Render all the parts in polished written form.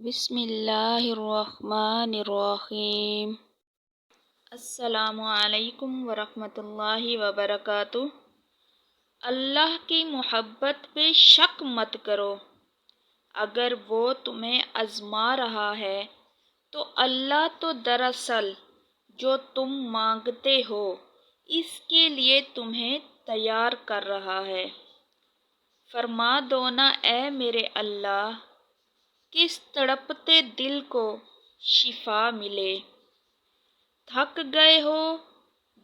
बिस्मिल्लाहिर्रहमानिर्रहीम। अस्सलामु अलैकुम वरहमतुल्लाहि वबरकातुह। अल्लाह की मोहब्बत पे शक मत करो। अगर वो तुम्हें आजमा रहा है तो अल्लाह तो दरअसल जो तुम मांगते हो इसके लिए तुम्हें तैयार कर रहा है। फरमा दो ना ऐ मेरे अल्लाह, किस तड़पते दिल को शिफा मिले। थक गए हो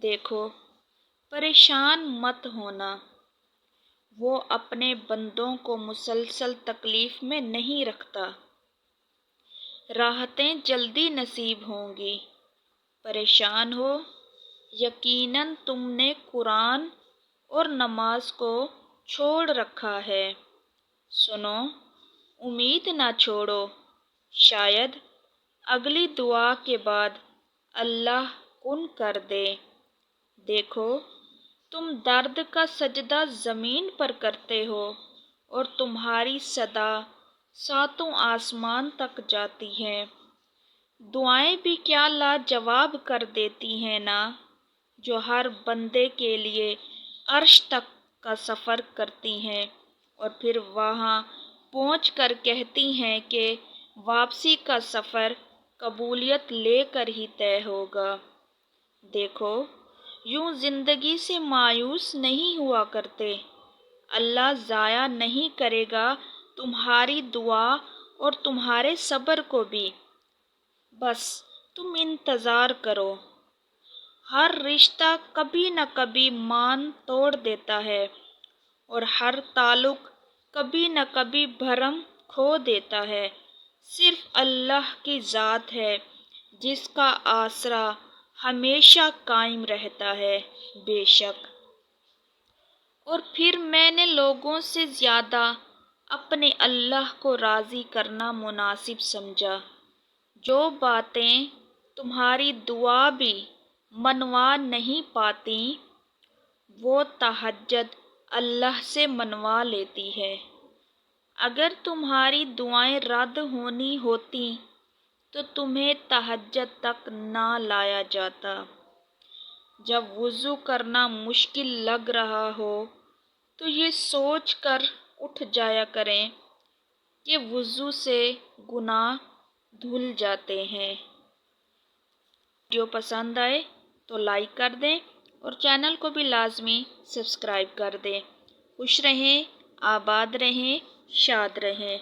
देखो, परेशान मत होना। वो अपने बंदों को मुसलसल तकलीफ में नहीं रखता। राहतें जल्दी नसीब होंगी। परेशान हो, यकीनन तुमने कुरान और नमाज को छोड़ रखा है। सुनो, उम्मीद ना छोड़ो, शायद अगली दुआ के बाद अल्लाह कुन कर दे। देखो, तुम दर्द का सजदा ज़मीन पर करते हो और तुम्हारी सदा सातों आसमान तक जाती है। दुआएं भी क्या लाजवाब कर देती हैं ना, जो हर बंदे के लिए अर्श तक का सफ़र करती हैं और फिर वहाँ पहुँचकर कहती हैं कि वापसी का सफ़र कबूलियत लेकर ही तय होगा। देखो, यूं जिंदगी से मायूस नहीं हुआ करते। अल्लाह ज़ाया नहीं करेगा तुम्हारी दुआ और तुम्हारे सब्र को भी। बस तुम इंतज़ार करो। हर रिश्ता कभी न कभी मान तोड़ देता है और हर ताल्लुक कभी न कभी भरम खो देता है। सिर्फ अल्लाह की ज़ात है जिसका आसरा हमेशा कायम रहता है। बेशक। और फिर मैंने लोगों से ज़्यादा अपने अल्लाह को राज़ी करना मुनासिब समझा। जो बातें तुम्हारी दुआ भी मनवा नहीं पाती, वो तहज्जुद अल्लाह से मनवा लेती है। अगर तुम्हारी दुआएं रद्द होनी होती तो तुम्हें तहज्जुद तक ना लाया जाता। जब वुज़ू करना मुश्किल लग रहा हो तो ये सोच कर उठ जाया करें कि वुज़ू से गुनाह धुल जाते हैं। वीडियो पसंद आए तो लाइक कर दें और चैनल को भी लाजमी सब्सक्राइब कर दें। खुश रहें, आबाद रहें, शाद रहें।